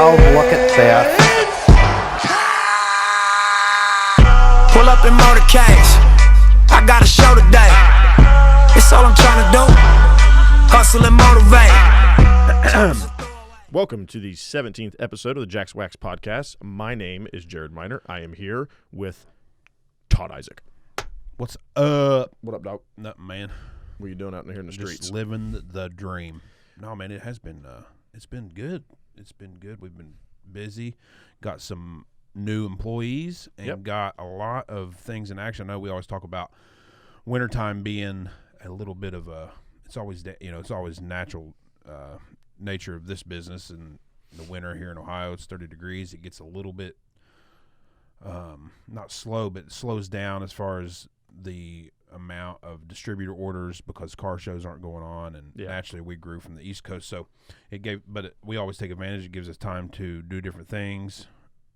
Wow, look at that. Pull up in motorcades. I got a show today. It's all I'm trying to do. Hustle and motivate. Welcome to the 17th episode of the Jax Wax Podcast. My name is Jared Miner. I am here with Todd Isaac. What's up? What up, dog? Nothing, man. What are you doing out here in the streets? Just living the dream. No, man, it has been. It's been good. It's been good. We've been busy. Got some new employees and got a lot of things in action. I know we always talk about wintertime being a little bit of a. It's always it's always natural nature of this business. And the winter here in Ohio, it's 30 degrees. It gets a little bit not slow, but it slows down as far as the amount of distributor orders because car shows aren't going on, and naturally we grew from the East Coast, so we always take advantage. It gives us time to do different things,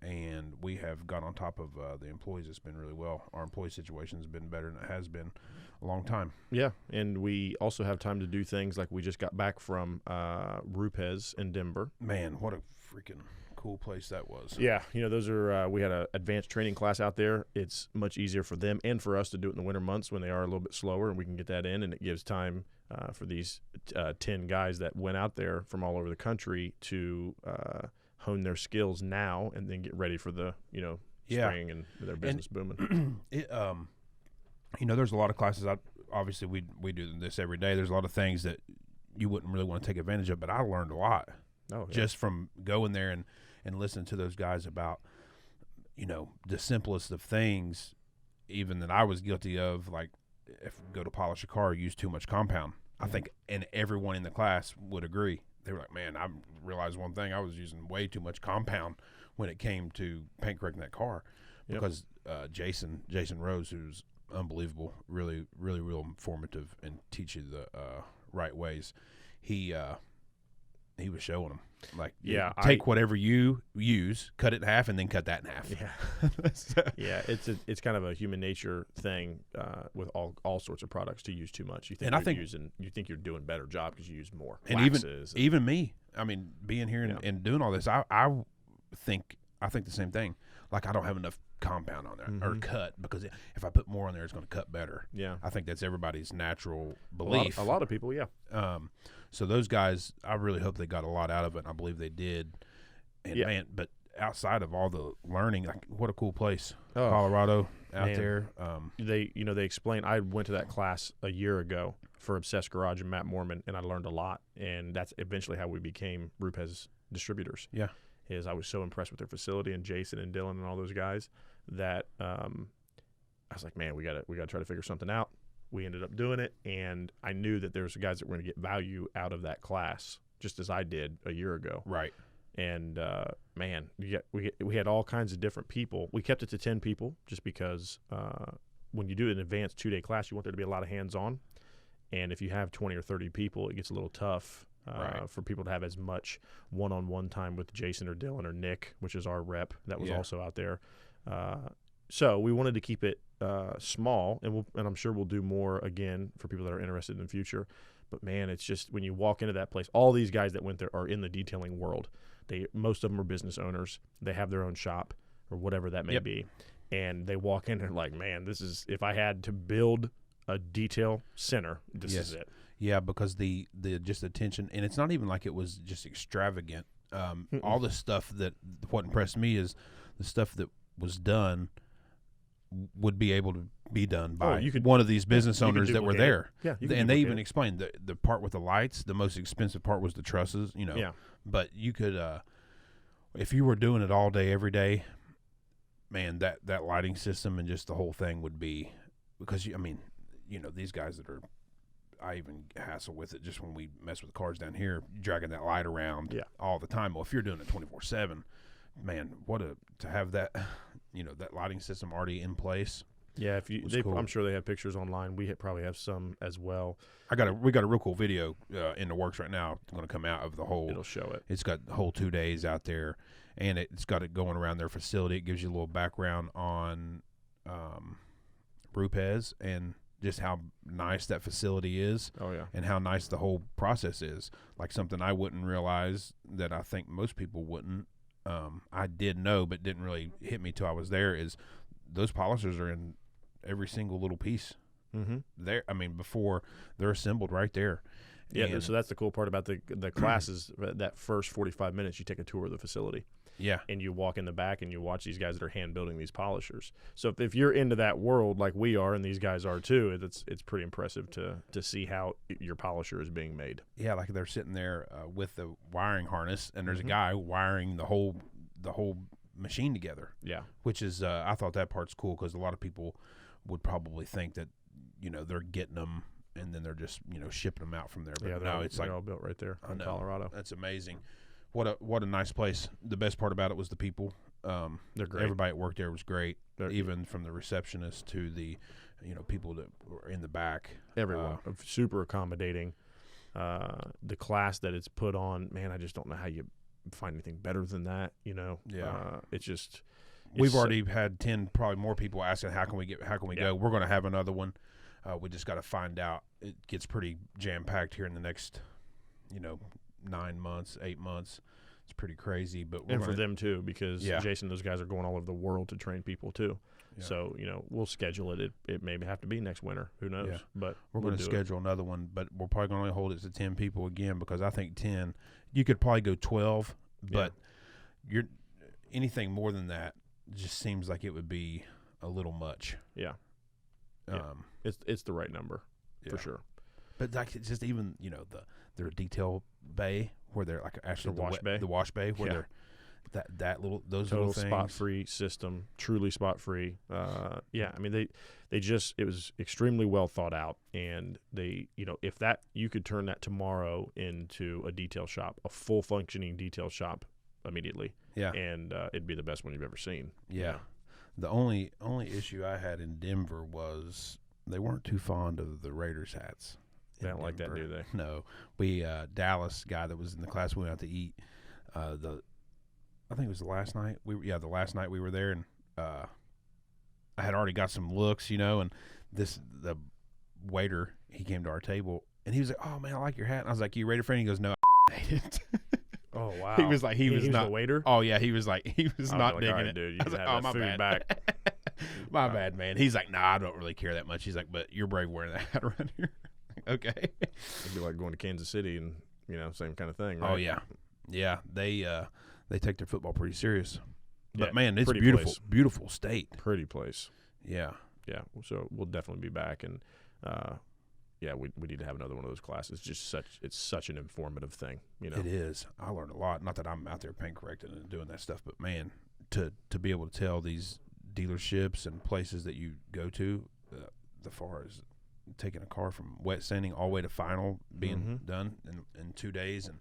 and we have got on top of the employees. It's been really well. Our employee situation has been better than it has been a long time. Yeah, and we also have time to do things like we just got back from Rupes in Denver. Man, what a freaking cool place that was. Yeah, those are we had an advanced training class out there. It's much easier for them and for us to do it in the winter months when they are a little bit slower, and we can get that in, and it gives time for these 10 guys that went out there from all over the country to hone their skills now and then get ready for the spring and their business booming. There's a lot of classes out. Obviously we do this every day. There's a lot of things that you wouldn't really want to take advantage of, but I learned a lot just from going there and listen to those guys about, the simplest of things, even that I was guilty of, like if you go to polish a car, use too much compound. I think, and everyone in the class would agree. They were like, man, I realized one thing. I was using way too much compound when it came to paint correcting that car because Jason Rose, who's unbelievable, really, really real informative and teach you the right ways. He was showing them, like, take whatever you use, cut it in half, and then cut that in half. Yeah, it's kind of a human nature thing with all sorts of products to use too much. You think you think you're doing a better job because you use more waxes. Even me. I mean, being here and doing all this, I think the same thing. Like, I don't have enough compound on there or cut, because if I put more on there, it's going to cut better. Yeah, I think that's everybody's natural belief. A lot of people, so those guys, I really hope they got a lot out of it, and I believe they did. And man, but outside of all the learning, like, what a cool place, Colorado out there. They explain. I went to that class a year ago for Obsessed Garage and Matt Mormon, and I learned a lot. And that's eventually how we became Rupes distributors. Yeah, I was so impressed with their facility and Jason and Dylan and all those guys that I was like, man, we gotta try to figure something out. We ended up doing it, and I knew that there was guys that were going to get value out of that class, just as I did a year ago. Right. And man, we had all kinds of different people. We kept it to 10 people just because when you do an advanced 2-day class, you want there to be a lot of hands-on. And if you have 20 or 30 people, it gets a little tough for people to have as much one-on-one time with Jason or Dylan or Nick, which is our rep that was also out there. So we wanted to keep it small, and I'm sure we'll do more again for people that are interested in the future. But man, it's just when you walk into that place, all these guys that went there are in the detailing world. Most of them are business owners. They have their own shop or whatever that may be, and they walk in and like, man, this is, if I had to build a detail center, this is it. Yeah, because the just attention, and it's not even like it was just extravagant. All the stuff what impressed me is the stuff that was done would be able to be done by one of these business owners that were there. Yeah, and they even explained the part with the lights. The most expensive part was the trusses. But you could, if you were doing it all day, every day, man, that lighting system and just the whole thing would be, because these guys that are, I even hassle with it just when we mess with cars down here, dragging that light around all the time. Well, if you're doing it 24/7, man, to have that, that lighting system already in place. Yeah, cool. I'm sure they have pictures online. We probably have some as well. We got a real cool video in the works right now. It's going to come out of the whole. It'll show it. It's got the whole 2 days out there, and it's got it going around their facility. It gives you a little background on Rupes and just how nice that facility is. Oh, yeah. And how nice the whole process is. Like something I wouldn't realize that I think most people wouldn't. I did know, but didn't really hit me till I was there, is those polishers are in every single little piece. Mm-hmm. There, I mean, before they're assembled right there. Yeah, And, so that's the cool part about the classes. That first 45 minutes, you take a tour of the facility. yeah, And you walk in the back and you watch these guys that are hand building these polishers. So if you're into that world like we are and these guys are too, it's pretty impressive to see how your polisher is being made. yeah, like they're sitting there with the wiring harness, and there's a guy wiring the whole machine together. Yeah. Which is I thought that part's cool, because a lot of people would probably think that they're getting them and then they're just shipping them out from there. But Yeah, no, it's they're all built right there in Colorado. That's amazing. What a nice place. The best part about it was the people. They're great. Everybody at work there was great, even from the receptionist to the people that were in the back. Everyone super accommodating. The class that it's put on, man, I just don't know how you find anything better than that. Yeah. We've already had 10, probably more people asking how can we go. We're going to have another one. We just got to find out. It gets pretty jam packed here in the next 9 months, 8 months. It's pretty crazy, but for them too, because Jason, those guys are going all over the world to train people too. Yeah. So we'll schedule it. It may have to be next winter. Who knows? Yeah. But we're going to schedule another one, but we're probably going to only hold it to 10 people again, because I think 10. You could probably go 12, but you're anything more than that just seems like it would be a little much. Yeah. It's the right number for sure. But like, it's just even their detail bay where they're like actually the wash bay where they're those total little things. Spot free system, truly spot free. I mean it was extremely well thought out, and they if that you could turn that tomorrow into a detail shop, a full functioning detail shop immediately. Yeah. And it'd be the best one you've ever seen. Yeah. The only issue I had in Denver was they weren't too fond of the Raiders hats. They don't like that, do they? No. We Dallas guy that was in the class we went out to eat. I think it was the last night. The last night we were there, and I had already got some looks, and the waiter, he came to our table and he was like, "Oh man, I like your hat." And I was like, "You Raider friend?" He goes, "No, I hate it." Oh wow. He was like, he was not the waiter. Oh yeah, he was not digging it, dude. You can have that food back. My bad, man. He's like, "Nah, I don't really care that much." He's like, "But you're brave wearing that hat around here." Okay. It'd be like going to Kansas City and same kind of thing, right? Oh yeah. They take their football pretty serious. But yeah, man, it's beautiful, place. Beautiful state. Pretty place. Yeah. Yeah. So we'll definitely be back, and we need to have another one of those classes. It's such an informative thing, It is. I learned a lot. Not that I'm out there paint correcting and doing that stuff, but man, to be able to tell these dealerships and places that you go to, the far as taking a car from wet sanding all the way to final being done in 2 days, and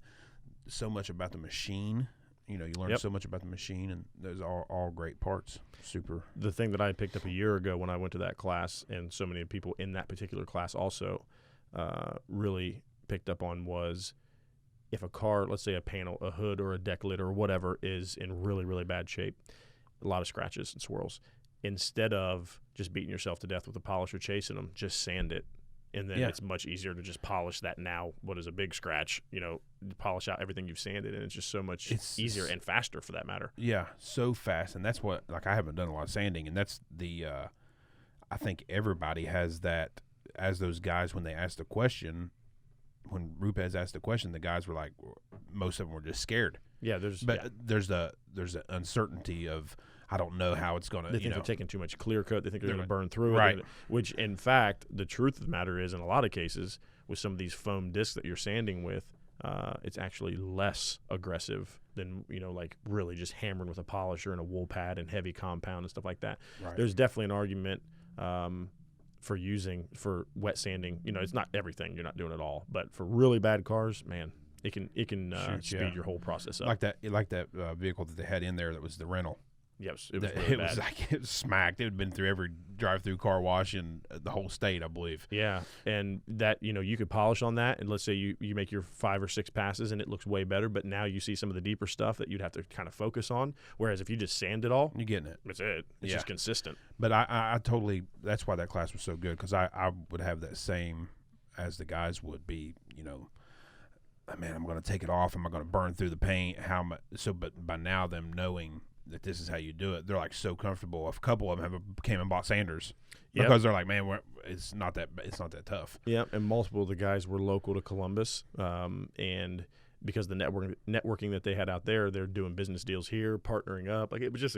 so much about the machine. You learn so much about the machine, and those are all great parts. Super. The thing that I picked up a year ago when I went to that class, and so many people in that particular class also really picked up on, was if a car, let's say a panel, a hood, or a deck lid or whatever is in really, really bad shape, a lot of scratches and swirls, instead of just beating yourself to death with a polisher chasing them, just sand it. And then it's much easier to just polish that now. What is a big scratch? Polish out everything you've sanded, and it's just so much easier and faster for that matter. Yeah, so fast. And that's what, I haven't done a lot of sanding, and that's I think everybody has that as those guys when they asked the question. When Rupez asked the question, the guys were like, most of them were just scared. Yeah, there's the uncertainty of, I don't know how it's going to. They think they're taking too much clear coat. They think they're going to burn through it. Right. Which, in fact, the truth of the matter is, in a lot of cases, with some of these foam discs that you're sanding with, it's actually less aggressive than, like really just hammering with a polisher and a wool pad and heavy compound and stuff like that. Right. There's definitely an argument for wet sanding. It's not everything. You're not doing it all. But for really bad cars, man, it can speed your whole process up. Like that vehicle that they had in there that was the rental. Yes, it was really bad. It was smacked. It had been through every drive-through car wash in the whole state, I believe. Yeah, and that you could polish on that, and let's say you make your 5 or 6 passes, and it looks way better. But now you see some of the deeper stuff that you'd have to kind of focus on. Whereas if you just sand it all, you're getting it. That's it. It's just consistent. But I totally. That's why that class was so good, because I would have that same as the guys would be. man, I'm going to take it off. Am I going to burn through the paint? How much? So, but by now them knowing that this is how you do it, they're like so comfortable. A couple of them came and bought sanders because they're like, man, it's not that tough. Yeah, and multiple of the guys were local to Columbus, and because the networking that they had out there, they're doing business deals here, partnering up. Like, it was just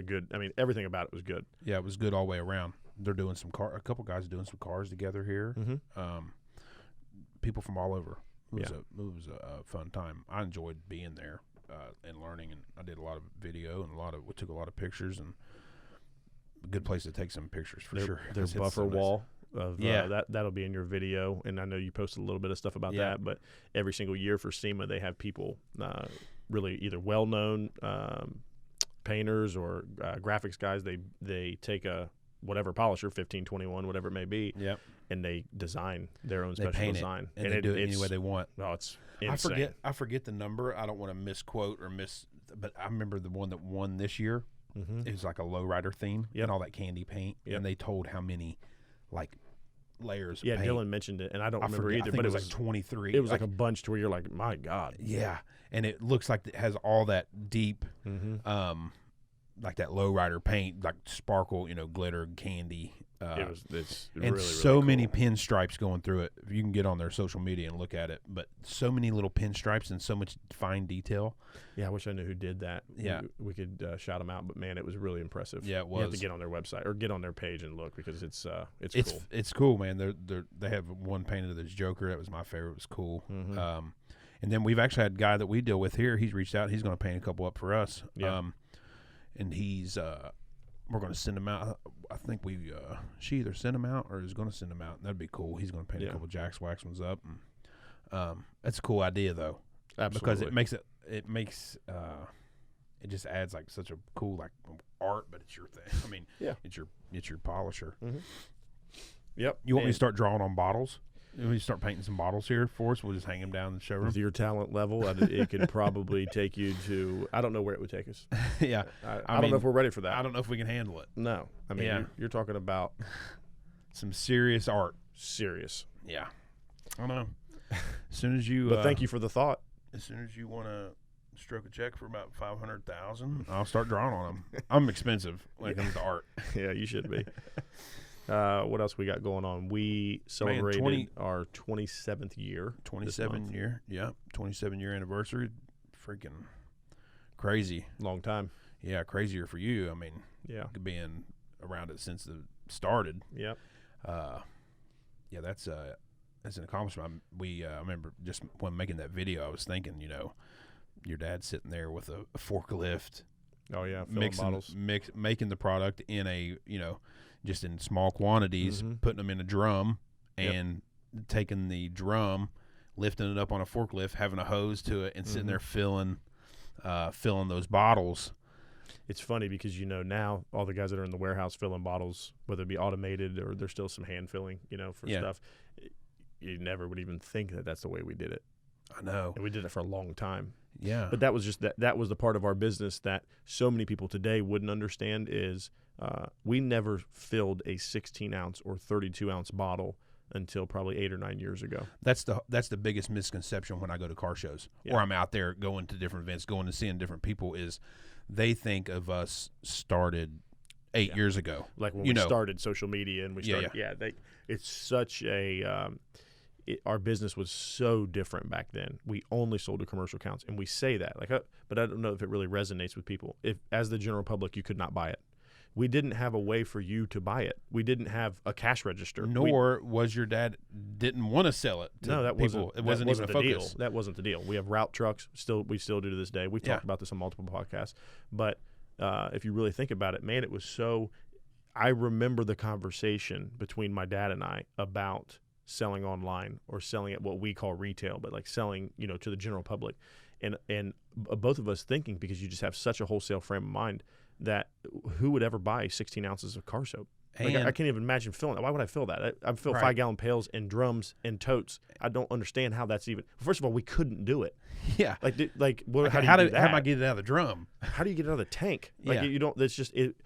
everything about it was good. Yeah, it was good all the way around. They're doing a couple guys doing some cars together here. Mm-hmm. People from all over. It was a fun time. I enjoyed being there and learning, and I did a lot of video and we took a lot of pictures, and a good place to take some pictures for sure. There's buffer wall of that'll be in your video, and I know you posted a little bit of stuff about that, but every single year for SEMA they have people really either well-known painters or graphics guys. They take a whatever polisher, 1521, whatever it may be, and they design their own special design, and they do it any way they want. Oh, it's insane. I forget the number. I don't want to misquote but I remember the one that won this year. Mm-hmm. It was like a lowrider theme and all that candy paint, and they told how many like layers. Of paint. Dylan mentioned it, and I don't remember either. But it was like 23. It was like a bunch to where you're like, my God. Yeah, and it looks like it has all that deep, like that lowrider paint, like sparkle, glitter, candy. It's and really, so really cool. many pinstripes going through it. You can get on their social media and look at it, but so many little pinstripes and so much fine detail. Yeah, I wish I knew who did that. Yeah, we could shout them out, but man, it was really impressive. Yeah, it was. You have to get on their website or get on their page and look, because it's cool. It's cool, man. They have one painted of this Joker. That was my favorite. It was cool. Mm-hmm. And then we've actually had a guy that we deal with here. He's reached out. He's going to paint a couple up for us. Yeah. And he's we're going to send him out. I think she either sent him out or is going to send him out. That'd be cool. He's going to paint a couple Jax Wax ones up. And, that's a cool idea though. Absolutely. Because it makes it just adds like such a cool like art, but it's your thing. I mean, it's your polisher. Mm-hmm. Yep. You want me to start drawing on bottles? You want me to start painting some bottles here for us? We'll just hang them down in the showroom. With your talent level, it could probably take you to, I don't know where it would take us. Yeah. I don't know if we're ready for that. I don't know if we can handle it. No. I mean, you're talking about some serious art. Serious. Yeah. I don't know. As soon as you... But thank you for the thought. As soon as you want to stroke a check for about $500,000, I'll start drawing on them. I'm expensive when it comes to art. Yeah, you should be. What else we got going on? We celebrated our 27th year. 27 year, 27 year anniversary. Freaking crazy. Long time. Yeah, crazier for you. I mean, being around it since it started. Yep. That's an accomplishment. I remember just when making that video, I was thinking, your dad sitting there with a forklift. Oh yeah, filling bottles. Making the product in a just in small quantities, putting them in a drum, and taking the drum, lifting it up on a forklift, having a hose to it, and sitting there filling those bottles. It's funny because now all the guys that are in the warehouse filling bottles, whether it be automated or there's still some hand filling, for stuff, you never would even think that that's the way we did it. I know. And we did it for a long time. Yeah. But that was just that was the part of our business that so many people today wouldn't understand is we never filled a 16-ounce or 32-ounce bottle until probably 8 or 9 years ago. That's the biggest misconception when I go to car shows or I'm out there going to different events, going and seeing different people is they think of us started 8 years ago. Like when we started social media and we started, it's such a our business was so different back then. We only sold to commercial accounts, and we say that, but I don't know if it really resonates with people. If, as the general public, you could not buy it. We didn't have a way for you to buy it. We didn't have a cash register. Nor was your dad didn't want to sell it to people. It wasn't even a focus. Deal. That wasn't the deal. We have route trucks. We still do to this day. We've talked about this on multiple podcasts. But if you really think about it, man, it was so – I remember the conversation between my dad and I about – selling online or selling at what we call retail, but like selling, to the general public, and both of us thinking, because you just have such a wholesale frame of mind, that who would ever buy 16 ounces of car soap? Like, I can't even imagine filling that. Why would I fill that? I fill 5-gallon pails and drums and totes. I don't understand how that's even. First of all, we couldn't do it. Yeah. How do you do that? How do I get it out of the drum? How do you get it out of the tank? You don't. That's just it.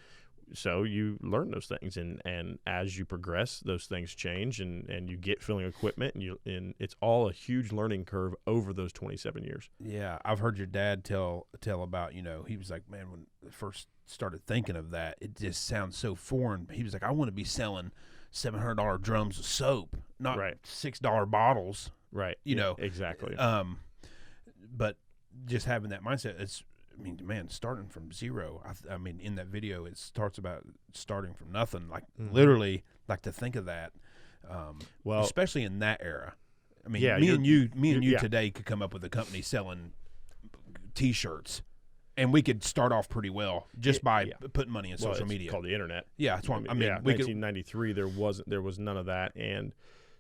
so you learn those things, and as you progress, those things change, and you get filling equipment, and it's all a huge learning curve over those 27 years. Yeah, I've heard your dad tell about, he was like, man, when I first started thinking of that, it just sounds so foreign. He was like, I want to be selling $700 drums of soap, not $6 bottles. Right. Exactly. But just having that mindset, man, starting from zero. I mean, in that video, it starts about starting from nothing. Like literally, like to think of that. Well, especially in that era. I mean, me and you today could come up with a company selling T-shirts, and we could start off pretty well just by putting money in social media. It's called the internet. Yeah, that's what I mean. 1993, there was none of that, and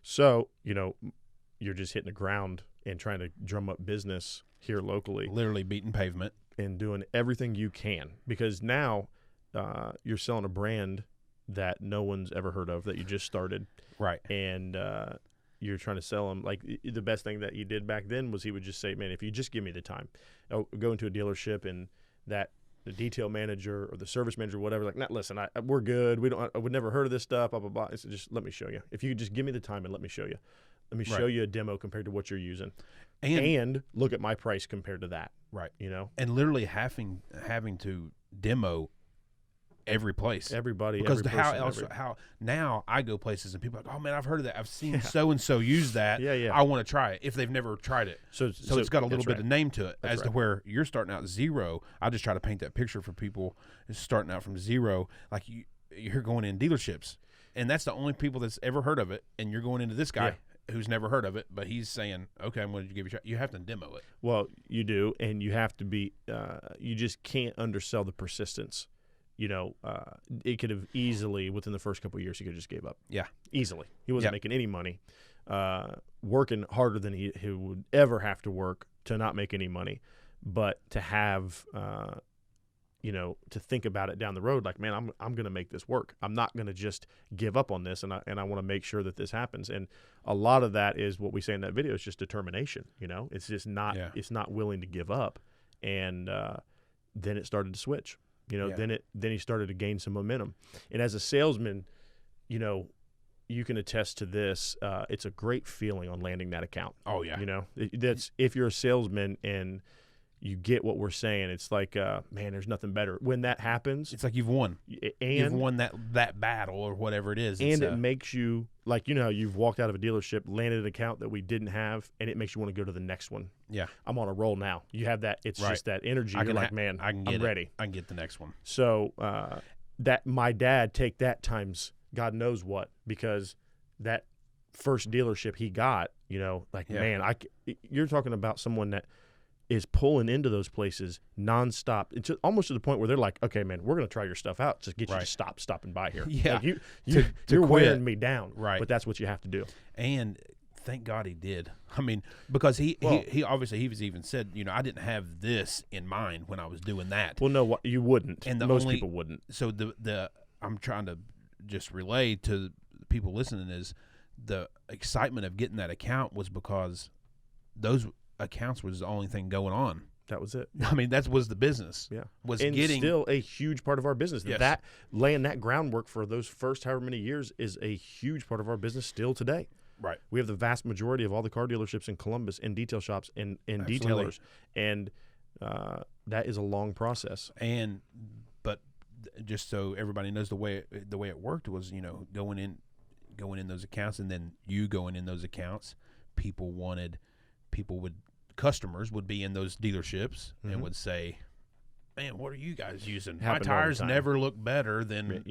so you're just hitting the ground and trying to drum up business here locally. Literally beating pavement. And doing everything you can, because now you're selling a brand that no one's ever heard of, that you just started. Right. And you're trying to sell them. Like, the best thing that he did back then was he would just say, man, if you just give me the time. I'll go into a dealership, and the detail manager or the service manager or whatever, like, listen, we're good. I would never heard of this stuff, blah, blah, blah. It's just, let me show you. If you could just give me the time and let me show you. Let me show you a demo compared to what you're using. And look at my price compared to that. Right. And literally having to demo every place. Everybody. Because every how now I go places and people are like, oh man, I've heard of that. I've seen so and so use that. Yeah. I want to try it if they've never tried it. So it's got a little bit of name to it. That's to where you're starting out zero. I just try to paint that picture for people starting out from zero. Like you're going in dealerships, and that's the only people that's ever heard of it. And you're going into this guy who's never heard of it, but he's saying, okay, I'm going to give you a shot. You have to demo it. Well, you do, and you have to be you just can't undersell the persistence. It could have easily, within the first couple of years, he could have just gave up. Yeah. Easily. He wasn't making any money, working harder than he would ever have to work to not make any money. But to have, to think about it down the road, like, man, I'm going to make this work. I'm not going to just give up on this, and I want to make sure that this happens. And a lot of that is what we say in that video. It's just determination. It's just not. It's not willing to give up. And then it started to switch. Then he started to gain some momentum. And as a salesman, you can attest to this. It's a great feeling on landing that account. Oh yeah. That's if you're a salesman and you get what we're saying. It's like, man, there's nothing better. When that happens, it's like you've won. And you've won that battle or whatever it is. And it makes you, like, how you've walked out of a dealership, landed an account that we didn't have, and it makes you want to go to the next one. Yeah. I'm on a roll now. You have that. It's just that energy. You're like, man, I'm ready. I can get the next one. So that my dad take that times God knows what, because that first dealership he got, man, you're talking about someone that is pulling into those places nonstop. It's almost to the point where they're like, okay, man, we're going to try your stuff out. Just get you to stop stopping by here. Yeah. Like you're wearing me down. Right. But that's what you have to do. And thank God he did. I mean, because he obviously, he was even said, I didn't have this in mind when I was doing that. Well, no, you wouldn't. And most people wouldn't. So I'm trying to just relay to people listening is the excitement of getting that account was because those accounts was the only thing going on. That was it. I mean, that was the business. Yeah. And still a huge part of our business. Yes. That laying that groundwork for those first however many years is a huge part of our business still today. Right. We have the vast majority of all the car dealerships in Columbus and detail shops and detailers. And that is a long process. But just so everybody knows, the way it worked was, going in those accounts, and then you going in those accounts, customers would be in those dealerships and would say, man, what are you guys using? My tires never look better than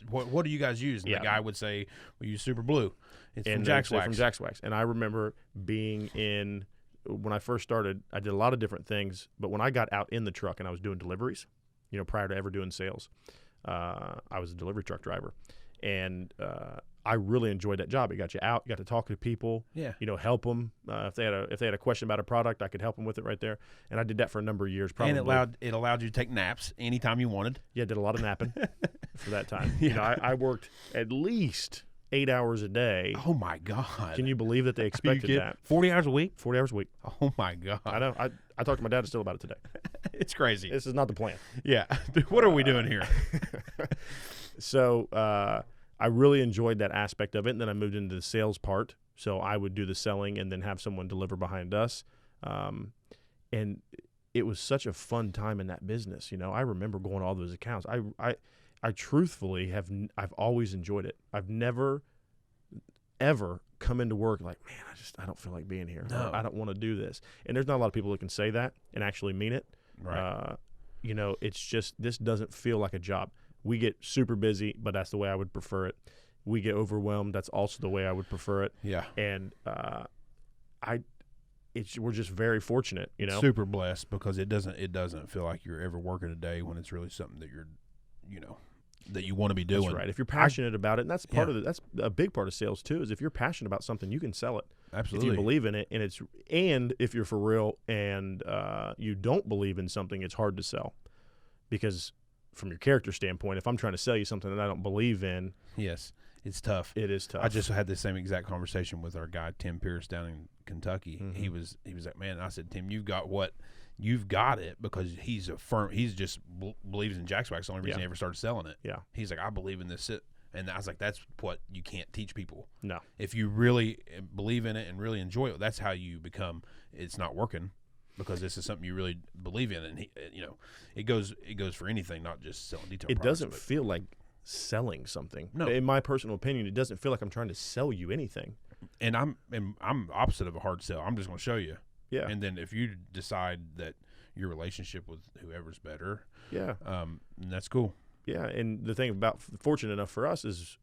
what do you guys use? And the guy would say, we use Super Blue. It's from Jax Wax. From Jax Wax. And I remember when I first started, I did a lot of different things, but when I got out in the truck and I was doing deliveries, prior to ever doing sales, I was a delivery truck driver. And I really enjoyed that job. It got you out. You got to talk to people. Yeah. Help them. If they had a question about a product, I could help them with it right there. And I did that for a number of years. Probably. And it allowed you to take naps anytime you wanted. Yeah, did a lot of napping for that time. Yeah. I worked at least 8 hours a day. Oh my God! Can you believe that they expected that? 40 hours a week? 40 hours a week. Oh my God! I know. I talked to my dad still about it today. It's crazy. This is not the plan. Yeah. What are we doing here? So I really enjoyed that aspect of it, and then I moved into the sales part. So I would do the selling and then have someone deliver behind us. And it was such a fun time in that business. You know, I remember going to all those accounts. I truthfully I've always enjoyed it. I've never, ever come into work like, man, I don't feel like being here. No. I don't want to do this. And there's not a lot of people that can say that and actually mean it. Right. You know, it's just, this doesn't feel like a job. We get super busy, but that's the way I would prefer it. We get overwhelmed. That's also the way I would prefer it. Yeah. And we're just very fortunate, you know. Super blessed, because it doesn't feel like you're ever working a day when it's really something that you're, you know, that you want to be doing. That's right. If you're passionate about it, and that's part of that's a big part of sales too, is if you're passionate about something, you can sell it. Absolutely. If you believe in it, and if you're for real and you don't believe in something, it's hard to sell, because from your character standpoint, if I'm trying to sell you something that I don't believe in, yes, it's tough. It is tough. I just had the same exact conversation with our guy Tim Pierce down in Kentucky. Mm-hmm. He was like, man, I said, Tim, you've got it, because he's just believes in Jax Wax. The only reason he ever started selling it. Yeah. He's like, I believe in this. And I was like, that's what you can't teach people. No. If you really believe in it and really enjoy it, that's how you become. It's not working, because this is something you really believe in. And it goes for anything, not just selling detail. It doesn't feel like selling something. No. In my personal opinion, it doesn't feel like I'm trying to sell you anything. And I'm opposite of a hard sell. I'm just going to show you. Yeah. And then if you decide that your relationship with whoever's better, that's cool. Yeah, and the thing about fortunate enough for us is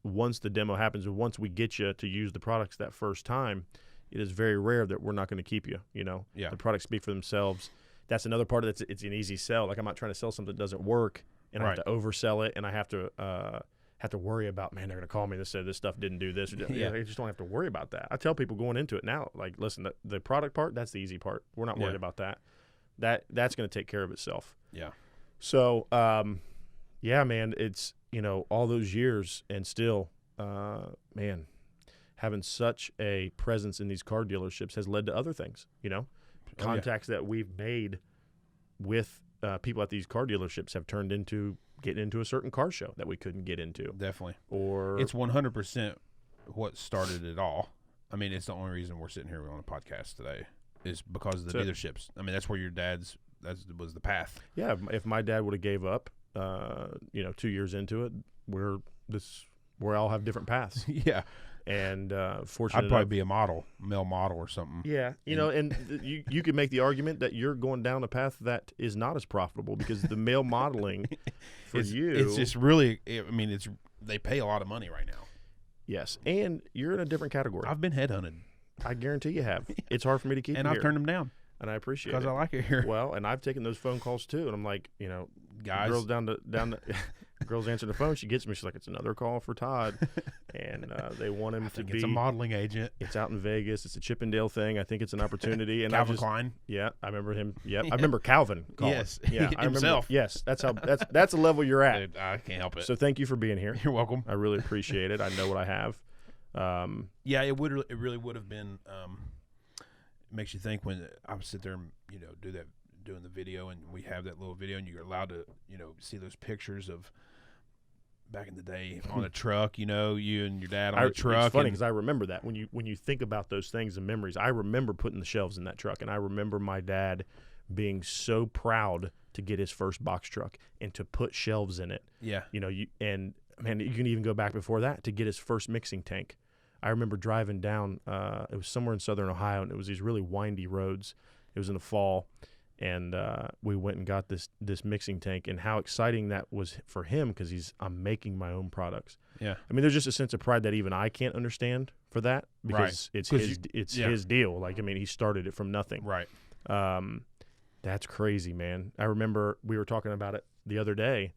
once the demo happens, and once we get you to use the products that first time, it is very rare that we're not going to keep you. You know, the products speak for themselves. That's another part of it. It's an easy sell. Like, I'm not trying to sell something that doesn't work, and I have to oversell it, and I have to worry about, man, they're going to call me and say this stuff didn't do this. Yeah. I just don't have to worry about that. I tell people going into it now, like, listen, the product part, that's the easy part. We're not worried about that. That's going to take care of itself. Yeah. So, man, it's, you know, all those years, and still, man, having such a presence in these car dealerships has led to other things, you know. Contacts that we've made with people at these car dealerships have turned into getting into a certain car show that we couldn't get into. Definitely. Or it's 100% what started it all. I mean, it's the only reason we're sitting here on a podcast today is because of the dealerships. I mean, that's where your dad's – that was the path. Yeah, if my dad would have gave up, 2 years into it, where I'll have different paths. Yeah. And fortunately, I'd probably be a male model or something. Yeah, you could make the argument that you're going down a path that is not as profitable, because the male modeling for it's just really. I mean, they pay a lot of money right now. Yes, and you're in a different category. I've been headhunted. I guarantee you have. It's hard for me to keep. And I've turned them down. And I appreciate it. Because I like it here. Well, and I've taken those phone calls too, and I'm like, guys, girls down the girls answer the phone. She gets me. She's like, it's another call for Todd, and they want him to be. It's a modeling agent. It's out in Vegas. It's a Chippendale thing. I think it's an opportunity. And Calvin Klein. Yeah, I remember him. Yeah, I remember Calvin. Yes. Yeah, I himself. remember. Yes, that's the level you're at. Dude, I can't help it. So thank you for being here. You're welcome. I really appreciate it. I know what I have. Yeah, it really would have been. It makes you think when I would sit there and doing the video, and we have that little video, and you're allowed to see those pictures of back in the day on a truck. You and your dad on a truck. It's funny because I remember that when you think about those things and memories. I remember putting the shelves in that truck, and I remember my dad being so proud to get his first box truck and to put shelves in it. Yeah, and man, you can even go back before that to get his first mixing tank. I remember driving down, it was somewhere in southern Ohio, and it was these really windy roads. It was in the fall, and we went and got this mixing tank, and how exciting that was for him, because I'm making my own products. Yeah. I mean, there's just a sense of pride that even I can't understand for that, because it's his deal. Like, I mean, he started it from nothing. Right. That's crazy, man. I remember we were talking about it the other day.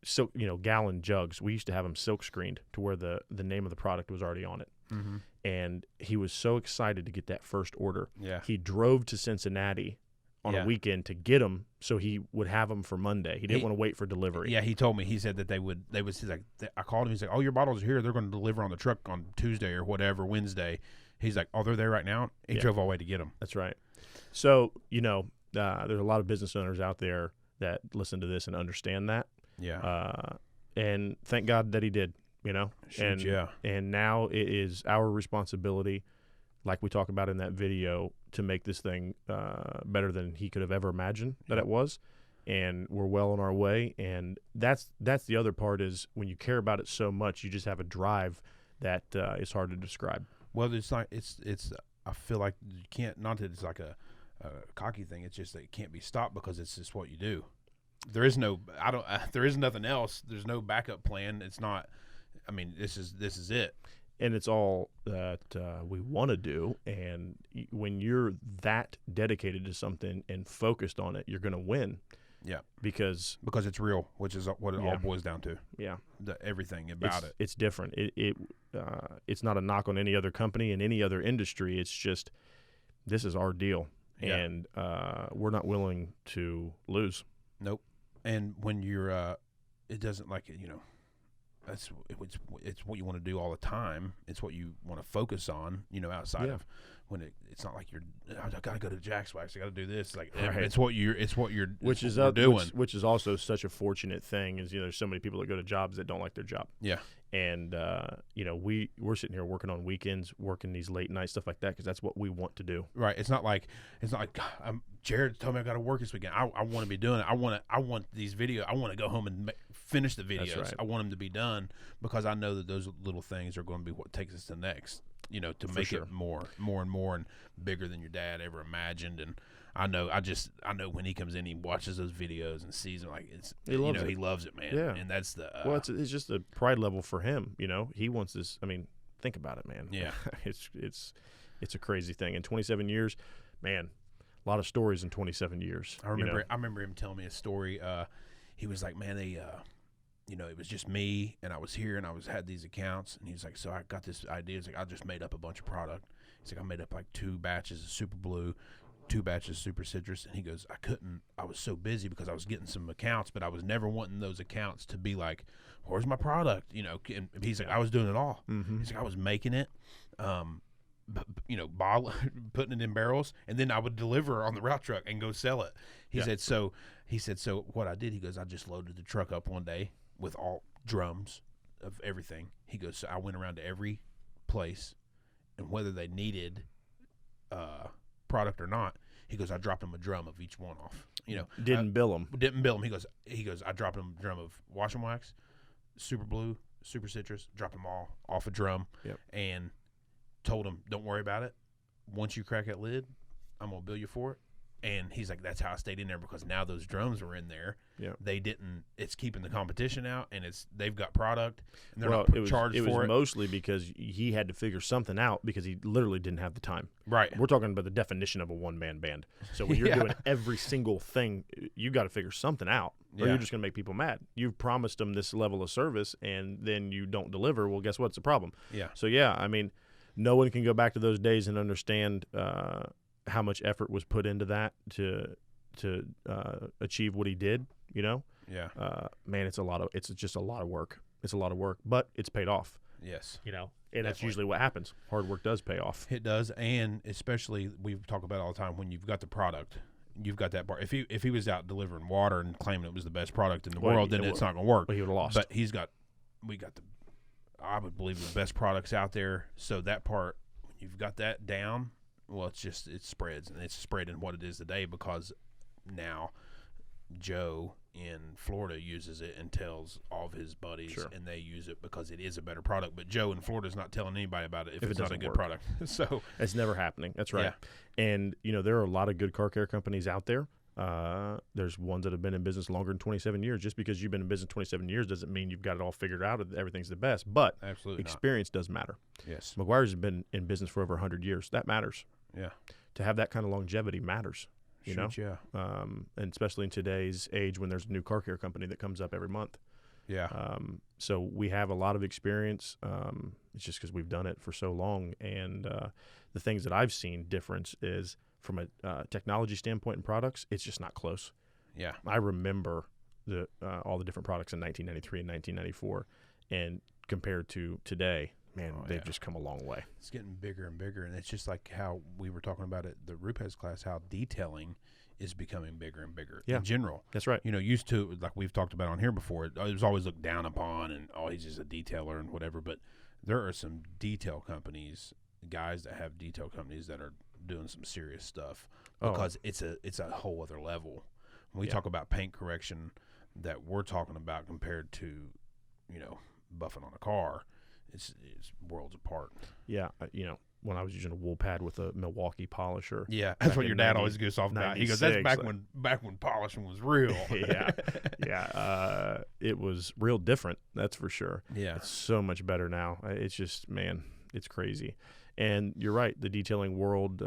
Silk, gallon jugs. We used to have them silk screened to where the name of the product was already on it. Mm-hmm. And he was so excited to get that first order. Yeah. He drove to Cincinnati on a weekend to get them, so he would have them for Monday. He didn't want to wait for delivery. Yeah, he told me. He said that he's like, I called him. He's like, oh, your bottles are here. They're going to deliver on the truck on Tuesday or whatever, Wednesday. He's like, oh, they're there right now. He drove all the way to get them. That's right. So, there's a lot of business owners out there that listen to this and understand that. Yeah. And thank God that he did, And now it is our responsibility, like we talk about in that video, to make this thing better than he could have ever imagined that it was. And we're well on our way. And that's the other part is when you care about it so much, you just have a drive that is hard to describe. Well, it's like it's. I feel like you can't. Not that it's like a cocky thing. It's just that it can't be stopped because it's just what you do. There is no. There is nothing else. There's no backup plan. It's not. I mean, this is it. And it's all that we want to do. And when you're that dedicated to something and focused on it, you're going to win. Yeah, because it's real, which is what it all boils down to. Yeah, everything about it. It's different. It's not a knock on any other company in any other industry. It's just this is our deal, and we're not willing to lose. Nope. And when you're, it doesn't it's what you want to do all the time. It's what you want to focus on. Outside of when it's not like I got to go to Jax Wax. I got to do this. Like it's what you're doing. Which is also such a fortunate thing. Is there's so many people that go to jobs that don't like their job. Yeah. And we're sitting here working on weekends, working these late night stuff like that because that's what we want to do. Right. It's not like Jared told me I got to work this weekend. I want to be doing it. I want these videos. I want to go home and finish the videos. Right. I want them to be done because I know that those little things are going to be what takes us to next. To make it more and more and bigger than your dad ever imagined. And I know when he comes in, he watches those videos and sees them he loves it, man. Yeah. And that's the it's just a pride level for him. He wants this. I mean, think about it, man. Yeah. it's a crazy thing. In 27 years, man, a lot of stories in 27 years. I remember him telling me a story. He was like, man, they it was just me, and I was here, and had these accounts, and he was like, so I got this idea. It's like, I just made up a bunch of product. He's like, I made up like 2 batches of Super Blue, 2 batches of Super Citrus, and he goes, I was so busy because I was getting some accounts, but I was never wanting those accounts to be like, where's my product? And he's like, I was doing it all. Mm-hmm. He's like, I was making it, putting it in barrels, and then I would deliver on the route truck and go sell it. He said, so what I did, he goes, I just loaded the truck up one day with all drums of everything. He goes, so I went around to every place, and whether they needed product or not, he goes, I dropped them a drum of each one off. Didn't bill them. He goes, I dropped them a drum of Wash and Wax, Super Blue, Super Citrus, dropped them all off a drum, and told him, don't worry about it. Once you crack that lid, I'm gonna bill you for it. And he's like, that's how I stayed in there because now those drums were in there. Yeah, they didn't. It's keeping the competition out, and they've got product, and they're not charged for it. It was mostly because he had to figure something out because he literally didn't have the time. Right. We're talking about the definition of a one-man band. So when you're doing every single thing, you got to figure something out, or you're just going to make people mad. You've promised them this level of service, and then you don't deliver. Well, guess what? It's a problem. Yeah. So I mean, no one can go back to those days and understand how much effort was put into that to achieve what he did. Yeah. Man, it's just a lot of work. It's a lot of work, but it's paid off. Yes. And that's usually what happens. Hard work does pay off. It does, and especially we talk about it all the time when you've got the product. You've got that part. If he was out delivering water and claiming it was the best product in the world, then it's not going to work. Well, he would have lost. But I would believe the best products out there. So that part, when you've got that down, well, it spreads, and it's spreading what it is today because now Joe in Florida uses it and tells all of his buddies, and they use it because it is a better product. But Joe in Florida is not telling anybody about it if it's not a good product. So it's never happening. That's right. Yeah. And there are a lot of good car care companies out there. There's ones that have been in business longer than 27 years. Just because you've been in business 27 years doesn't mean you've got it all figured out. Everything's the best. But absolutely experience does matter. Yes. McGuire's has been in business for over 100 years. That matters. Yeah. To have that kind of longevity matters. Yeah. And especially in today's age when there's a new car care company that comes up every month. Yeah. So we have a lot of experience. It's just because we've done it for so long. And the things that I've seen difference is from a technology standpoint and products, it's just not close. Yeah. I remember all the different products in 1993 and 1994, and compared to today, man, they've just come a long way. It's getting bigger and bigger, and it's just like how we were talking about it, the Rupes class, how detailing is becoming bigger and bigger in general. That's right. Used to, like we've talked about on here before, it was always looked down upon, and he's just a detailer and whatever. But there are some detail companies, guys that have detail companies that are doing some serious stuff because it's a whole other level. When we talk about paint correction that we're talking about compared to, buffing on a car, it's worlds apart. Yeah, when I was using a wool pad with a Milwaukee polisher. Yeah, that's what your dad always goes off about. He goes, "That's back when polishing was real." It was real different. That's for sure. Yeah, it's so much better now. It's just, man, it's crazy. And you're right. The detailing world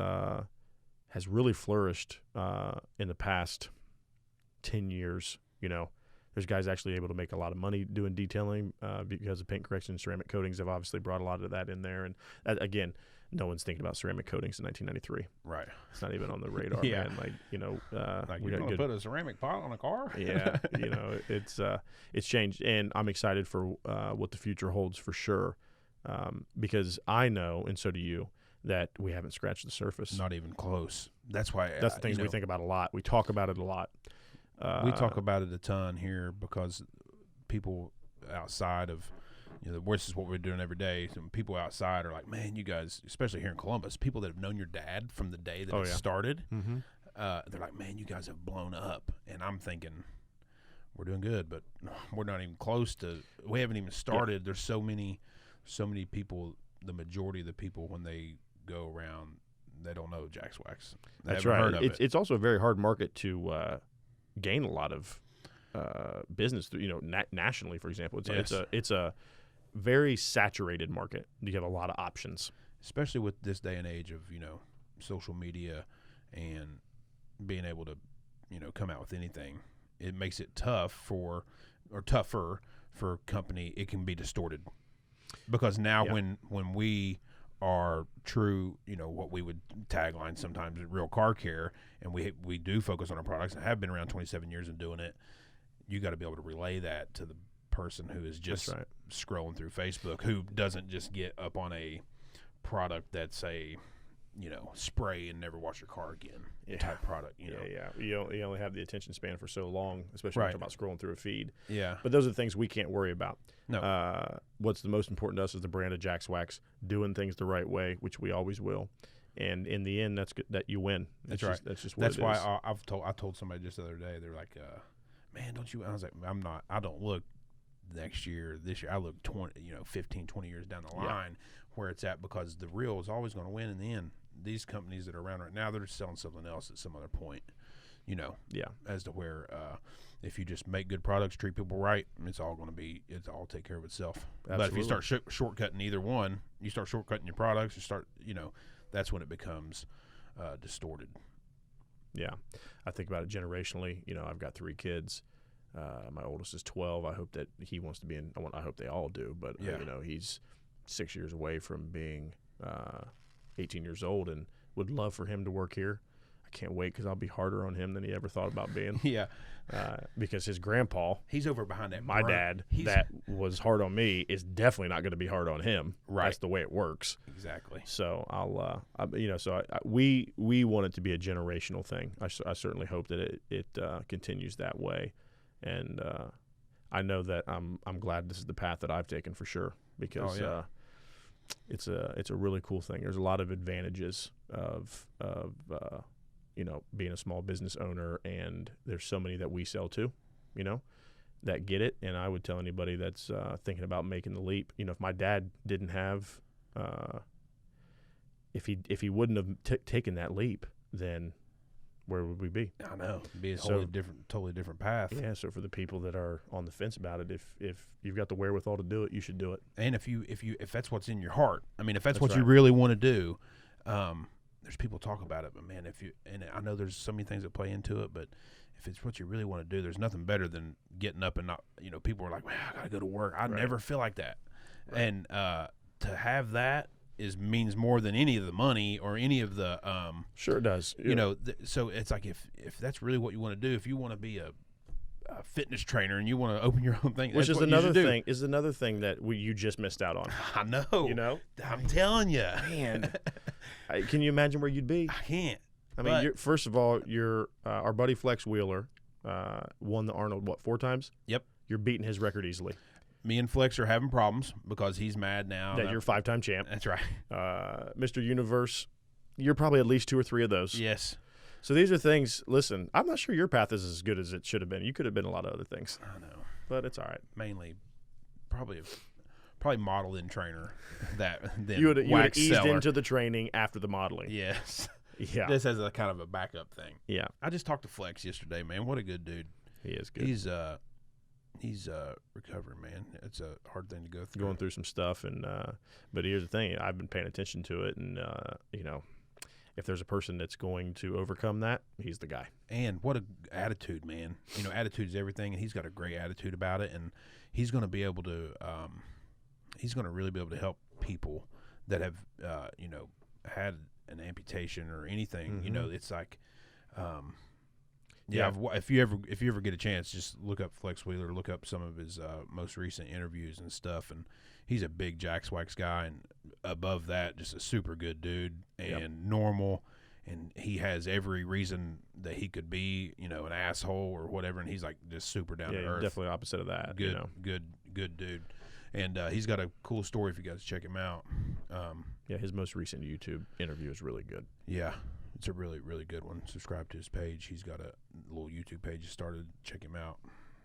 has really flourished in the past 10 years. There's guys actually able to make a lot of money doing detailing because of paint correction and ceramic coatings have obviously brought a lot of that in there. And again, no one's thinking about ceramic coatings in 1993. Right. It's not even on the radar, man. Like, we got to put a ceramic pot on a car? Yeah. It's changed. And I'm excited for what the future holds for sure because I know, and so do you, that we haven't scratched the surface. Not even close. That's why. That's the things we think about a lot. We talk about it a lot. We talk about it a ton here because people outside of, this is what we're doing every day. Some people outside are like, man, you guys, especially here in Columbus, people that have known your dad from the day that it started, they're like, man, you guys have blown up. And I'm thinking, we're doing good, but we're not even close to, we haven't even started. Yeah. There's so many people, the majority of the people, when they go around, they don't know Jax Wax. That's right. Heard of it's also a very hard market to gain a lot of business, nationally, for example. It's a very saturated market. You have a lot of options, especially with this day and age of social media and being able to come out with anything. It makes it tougher for company. It can be distorted because now when we are true, what we would tagline sometimes real car care, and we do focus on our products and have been around 27 years and doing it. You got to be able to relay that to the person who is just scrolling through Facebook, who doesn't just get up on a product that's a spray and never wash your car again type product. You only have the attention span for so long, especially when you're talking about scrolling through a feed. Yeah, but those are the things we can't worry about. No, what's the most important to us is the brand of Jax Wax, doing things the right way, which we always will. And in the end, that's good, that you win. That's right. That's just what it is. That's why I told somebody just the other day. They're like, man, don't you? I was like, I don't look next year, this year. I look 15, 20 years down the line where it's at, because the real is always going to win in the end. These companies that are around right now, they're just selling something else at some other point, as to where if you just make good products, treat people right, it's all take care of itself. Absolutely. But if you start shortcutting either one, you start shortcutting your products, that's when it becomes distorted. Yeah. I think about it generationally. I've got 3 kids. My oldest is 12. I hope that he wants to be I hope they all do, but he's 6 years away from being 18 years old, and would love for him to work here. I can't wait, because I'll be harder on him than he ever thought about being. Yeah. Because his grandpa, he's over behind that. My dad, that was hard on me, is definitely not going to be hard on him. Right. That's the way it works. Exactly. So we want it to be a generational thing. I certainly hope that it continues that way, and I know that I'm glad this is the path that I've taken for sure, because it's a really cool thing. There's a lot of advantages of being a small business owner, and there's so many that we sell to, that get it. And I would tell anybody that's thinking about making the leap, if my dad didn't have, if he wouldn't have taken that leap, then where would we be? I know, it'd be a totally different path. Yeah. So for the people that are on the fence about it, if you've got the wherewithal to do it, you should do it. And if that's what's in your heart, if that's what you really want to do, there's people talk about it, but man, and I know there's so many things that play into it, but if it's what you really want to do, there's nothing better than getting up and not, people are like, man, I gotta go to work. I never feel like that. Right. And to have that means more than any of the money or any of the sure it does. So it's like if that's really what you want to do, if you want to be a fitness trainer and you want to open your own thing, which is another thing. Is another thing that you just missed out on. I know. You know, I'm telling you, man. Can you imagine where you'd be? I can't. I mean, first of all, our buddy Flex Wheeler won the Arnold 4 times? Yep. You're beating his record easily. Me and Flex are having problems because he's mad now. That you're 5-time champ. That's right. Mr. Universe, you're probably at least 2 or 3 of those. Yes. So these are things, listen, I'm not sure your path is as good as it should have been. You could have been a lot of other things. I know. But it's all right. Mainly, probably model-in trainer than you would have eased seller. into the training after the modeling. Yes. Yeah. This as a kind of a backup thing. Yeah. I just talked to Flex yesterday, man. What a good dude. He is good. He's recovering, man. It's a hard thing to go through. Going through some stuff, and but here's the thing: I've been paying attention to it, and if there's a person that's going to overcome that, he's the guy. And what a attitude, man! Attitude is everything, and he's got a great attitude about it, and he's going to be able to, he's going to really be able to help people that have, had an amputation or anything. Mm-hmm. It's like. Yeah, if you ever get a chance, just look up Flex Wheeler, look up some of his most recent interviews and stuff, and he's a big Jax Wax guy, and above that, just a super good dude and normal, and he has every reason that he could be, an asshole or whatever, and he's like just super down to earth. Definitely opposite of that. Good dude, and he's got a cool story if you guys check him out. His most recent YouTube interview is really good. Yeah. It's a really, really good one. Subscribe to his page. He's got a little YouTube page he started. Check him out.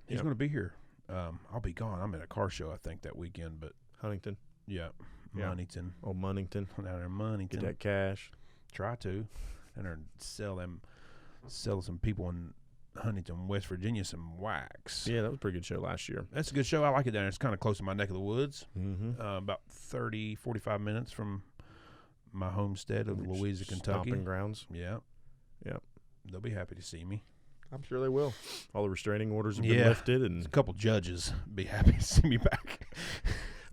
He's going to be here. I'll be gone. I'm at a car show, I think, that weekend. But Huntington? Yeah. Monington. Oh, Monington. Down there in Monington. Get that cash. Try to. And there sell some people in Huntington, West Virginia, some wax. Yeah, that was a pretty good show last year. That's a good show. I like it down there. It's kind of close to my neck of the woods. Mm-hmm. About 30, 45 minutes from my homestead of Louisa, Kentucky. Stomping grounds. Yeah. Yep. They'll be happy to see me. I'm sure they will. All the restraining orders have been lifted. And a couple judges be happy to see me back.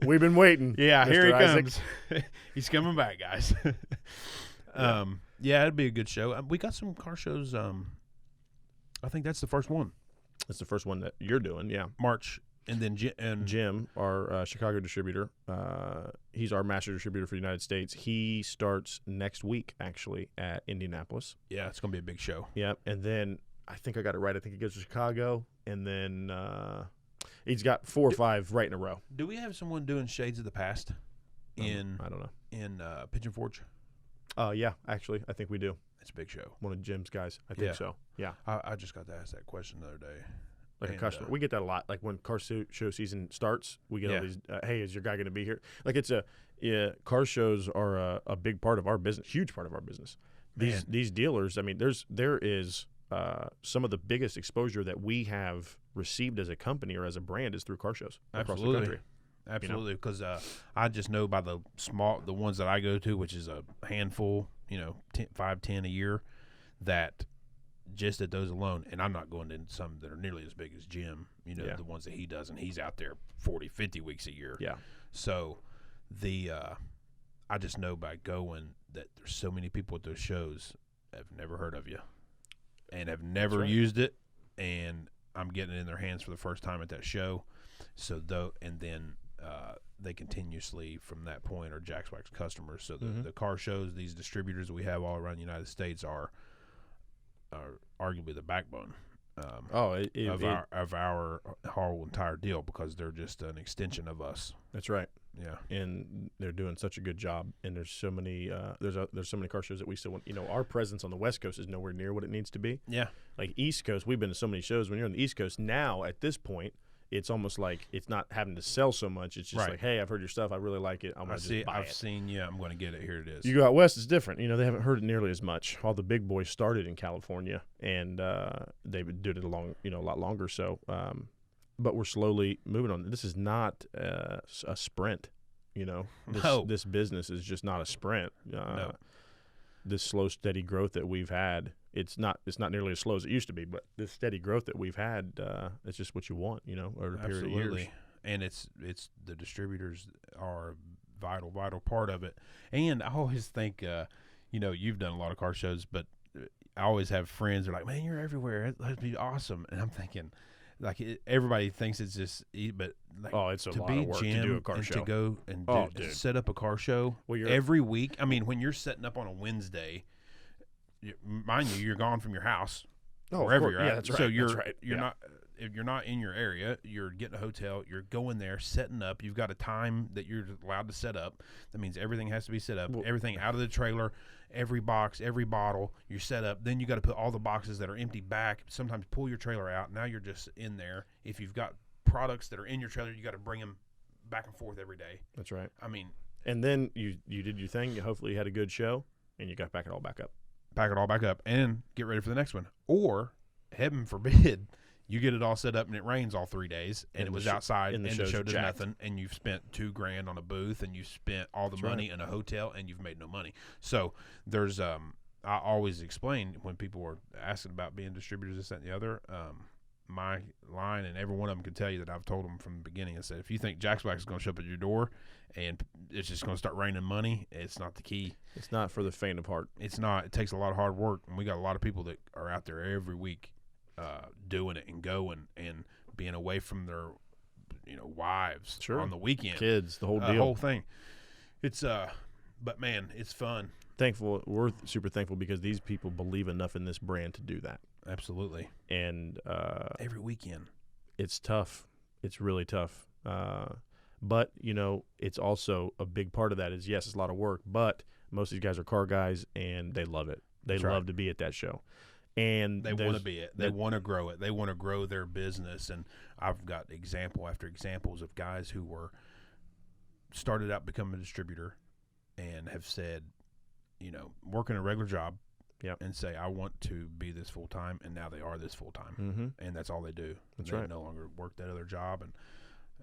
We've been waiting. Yeah, Mr. here he Isaac. comes. He's coming back, guys. It'd be a good show. We got some car shows. I think that's the first one. That's the first one that you're doing, yeah. March. And then Jim, our Chicago distributor, he's our master distributor for the United States. He starts next week, actually, at Indianapolis. Yeah, it's going to be a big show. Yeah, and then I think I got it right. I think he goes to Chicago, and then he's got 4 or 5 right in a row. Do we have someone doing Shades of the Past I don't know. In Pigeon Forge? Yeah, actually, I think we do. It's a big show. One of Jim's guys. I think so. Yeah. I just got to ask that question the other day. Like a customer. We get that a lot. Like when car show season starts, we get all these, hey, is your guy going to be here? Like car shows are a big part of our business, huge part of our business. These dealers, I mean, there is some of the biggest exposure that we have received as a company or as a brand is through car shows across the country. Absolutely, because I just know by the ones that I go to, which is a handful, 5, 10 a year, that just at those alone, and I'm not going to some that are nearly as big as Jim, the ones that he does, and he's out there 40, 50 weeks a year. Yeah. So I just know by going that there's so many people at those shows that have never heard of you and have never used it, and I'm getting it in their hands for the first time at that show. So they continuously from that point are Jax Wax customers. So the car shows, these distributors that we have all around the United States are arguably the backbone of our whole entire deal, because they're just an extension of us. That's right. Yeah, and they're doing such a good job. And there's so many there's so many car shows that we still want. Our presence on the West Coast is nowhere near what it needs to be. Yeah, like East Coast, we've been to so many shows. When you're on the East Coast now, at this point, it's almost like it's not having to sell so much. It's just like, hey, I've heard your stuff. I really like it. I'm going to just buy it. I've seen, I'm going to get it. Here it is. You go out West, it's different. They haven't heard it nearly as much. All the big boys started in California, and they've been doing it a lot longer. So, but we're slowly moving on. This is not a sprint. This business is just not a sprint. No. This slow, steady growth that we've had, it's not nearly as slow as it used to be, but this steady growth that we've had, it's just what you want, over a period of years. And it's the distributors are a vital part of it. And I always think, you've done a lot of car shows, but I always have friends that are like, man, you're everywhere. That'd be awesome. And I'm thinking, like everybody thinks it's just, but like, it's a lot of work to do a car show. To go and set up a car show every week. I mean, when you're setting up on a Wednesday, mind you, you're gone from your house, wherever you're at. That's right. So you're not. If you're not in your area, you're getting a hotel, you're going there, setting up. You've got a time that you're allowed to set up. That means everything has to be set up. Everything out of the trailer, every box, every bottle, you set up. Then you got to put all the boxes that are empty back. Sometimes pull your trailer out. Now you're just in there. If you've got products that are in your trailer, you got to bring them back and forth every day. That's right. I mean. And then you did your thing. Hopefully you had a good show, and you got back it all back up. Pack it all back up and get ready for the next one. Or, heaven forbid, you get it all set up and it rains all 3 days and it was outside and the show did nothing, and you've spent $2,000 on a booth and you've spent all the money in a hotel and you've made no money. So there's I always explain when people were asking about being distributors, this, that, and the other, my line, and every one of them can tell you that I've told them from the beginning. I said, if you think Jax Wax is going to show up at your door and it's just going to start raining money, it's not the key. It's not for the faint of heart. It's not. It takes a lot of hard work, and we got a lot of people that are out there every week doing it and going and being away from their wives on the weekend, kids, the whole deal, whole thing. It's but man, it's fun. We're super thankful because these people believe enough in this brand to do that. Absolutely. And every weekend, it's tough. It's really tough. But it's also a big part of that is, yes, it's a lot of work, but most of these guys are car guys and they love it. They love to be at that show. And they want to be it. They want to grow it. They want to grow their business. And I've got example after examples of guys who were started out becoming a distributor and have said, working a regular job, and say, I want to be this full time, and now they are this full time, and that's all they do. That's they right. no longer work that other job, and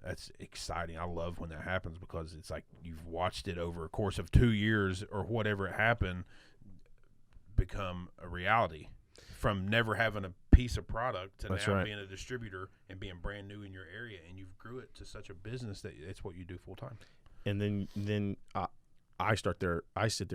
that's exciting. I love when that happens because it's like you've watched it over a course of 2 years or whatever it happened become a reality. From never having a piece of product to now being a distributor and being brand new in your area, and you've grew it to such a business that it's what you do full time. And then I sit there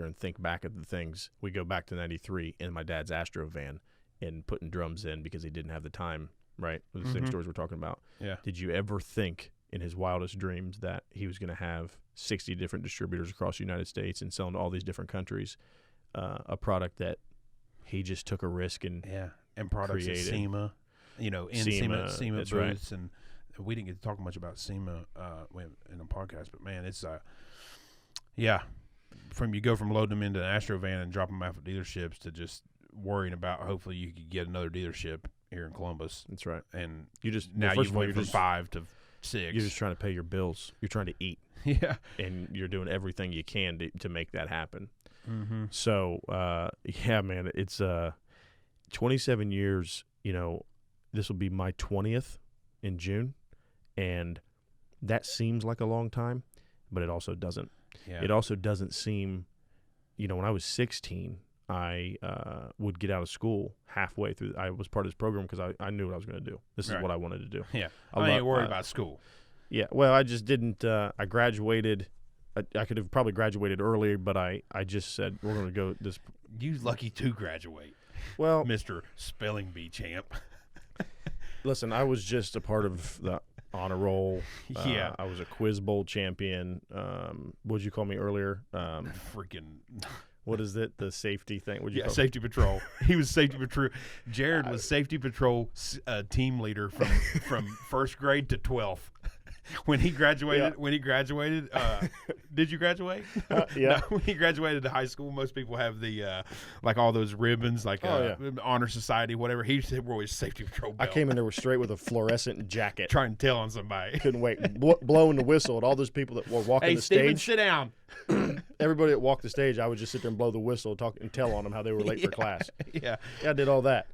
and think back at the things. We go back to '93 in my dad's Astro van and putting drums in because he didn't have the time. Right, the same stories we're talking about. Yeah. Did you ever think in his wildest dreams that he was going to have 60 different distributors across the United States and selling to all these different countries a product that he just took a risk and products at SEMA, SEMA booths, right. And we didn't get to talk much about SEMA in the podcast, but man, it's you go from loading them into an Astro van and dropping them off at dealerships to just worrying about hopefully you could get another dealership here in Columbus. That's right. And you just you've went from 5 to 6. You're just trying to pay your bills. You're trying to eat. Yeah, and you're doing everything you can to make that happen. Mm-hmm. So, man, it's 27 years, this will be my 20th in June, and that seems like a long time, but it also doesn't. Yeah. It also doesn't seem, when I was 16, I would get out of school halfway through. I was part of this program because I knew what I was going to do. This is what I wanted to do. Yeah, I ain't worried about school. Yeah, well, I just didn't. I graduated. I could have probably graduated earlier, but I just said we're going to go this. You lucky to graduate. Well, Mr. Spelling Bee champ. Listen, I was just a part of the honor roll. Yeah, I was a quiz bowl champion. What did you call me earlier? Freaking. What is it? The safety thing? What'd you call safety patrol. He was safety patrol. Jared was safety patrol team leader from first grade to 12th. When he graduated, did you graduate? Yeah. No, when he graduated to high school, most people have the like all those ribbons, like honor society, whatever. He said we're always safety patrol. I came in there straight with a fluorescent jacket, trying to tell on somebody. Couldn't wait, blowing the whistle at all those people that were walking the Steven, stage. Sit down. Everybody that walked the stage, I would just sit there and blow the whistle, talk and tell on them how they were late for class. Yeah, I did all that.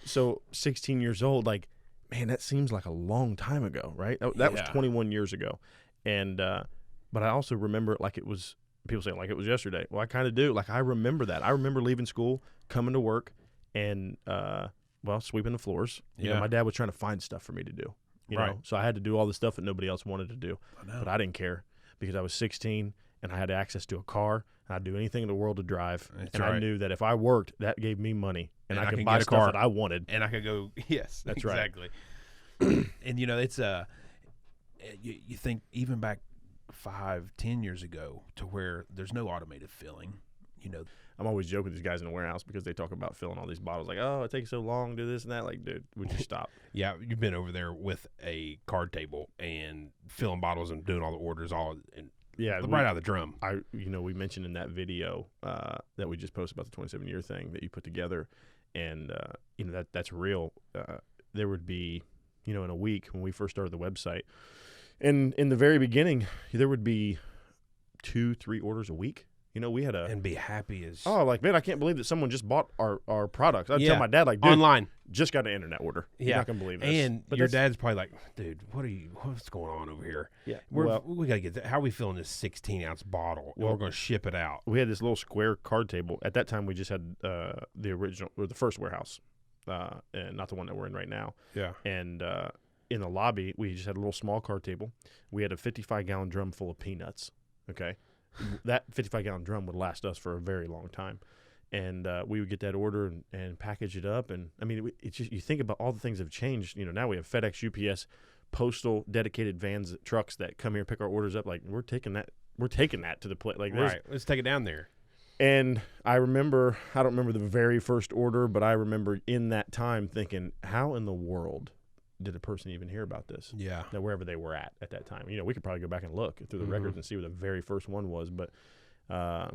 So 16 years old, like. Man, that seems like a long time ago, right? That was 21 years ago. And but I also remember it like it was, people say like it was yesterday. Well, I kind of do. Like I remember that. I remember leaving school, coming to work, and, sweeping the floors. You know, my dad was trying to find stuff for me to do. You know? So I had to do all the stuff that nobody else wanted to do. But I didn't care because I was 16 and I had access to a car. And I'd do anything in the world to drive. I knew that if I worked, that gave me money. And I could buy stuff that I wanted. And I could go, yes, that's exactly. And it's you think even back 5-10 years ago to where there's no automated filling. I'm always joking with these guys in the warehouse because they talk about filling all these bottles. Like, oh, it takes so long to do this and that. Like, dude, would you stop? Yeah, you've been over there with a card table and filling bottles and doing all the orders, right out of the drum. We mentioned in that video that we just posted about the 27-year thing that you put together, and that's real. There would be, in a week when we first started the website, and in the very beginning, there would be 2-3 orders a week. We had and be happy as man, I can't believe that someone just bought our products. I'd tell my dad, like, dude, online, just got an internet order. You're not gonna believe this. And your dad's probably like, dude, what's going on over here? Yeah, we gotta get that. How are we filling this 16-ounce bottle? Well, we're gonna ship it out. We had this little square card table. At that time, we just had the original or the first warehouse, and not the one that we're in right now. Yeah, and in the lobby, we just had a little small card table. We had a 55-gallon drum full of peanuts. Okay. That 55-gallon drum would last us for a very long time, and we would get that order and package it up. And I mean, it's just, you think about all the things that have changed. Now we have FedEx, UPS, postal, dedicated vans, trucks that come here and pick our orders up. Like, we're taking that to the plate. Like, right, let's take it down there. And I don't remember the very first order, but I remember in that time thinking, how in the world did a person even hear about this? Yeah. That wherever they were at that time. We could probably go back and look through the records and see what the very first one was. But yeah,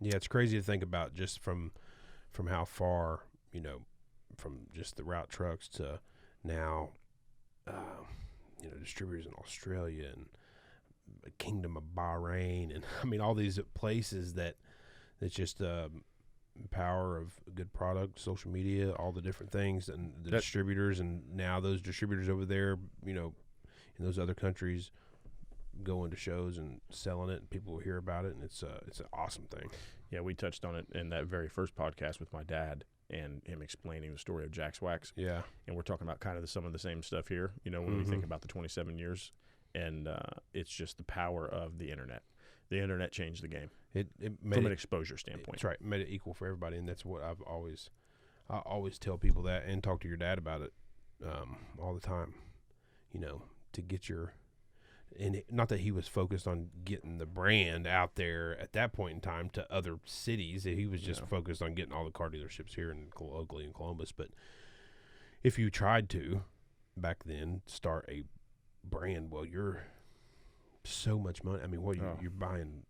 it's crazy to think about just from how far, from just the route trucks to now, distributors in Australia and the Kingdom of Bahrain, and I mean all these places that's just power of a good product, social media, all the different things, and the distributors, and now those distributors over there, in those other countries, going to shows and selling it, and people will hear about it, and it's an awesome thing. Yeah, we touched on it in that very first podcast with my dad and him explaining the story of Jax Wax. Yeah, and we're talking about kind of some of the same stuff here. When we think about the 27 years, and it's just the power of the internet. The internet changed the game. It made from an exposure standpoint. That's right. Made it equal for everybody, and that's what I always tell people that, and talk to your dad about it all the time. To get not that he was focused on getting the brand out there at that point in time to other cities. He was just focused on getting all the car dealerships here locally in Columbus. But if you tried to back then start a brand, well, you're so much money. I mean, you're buying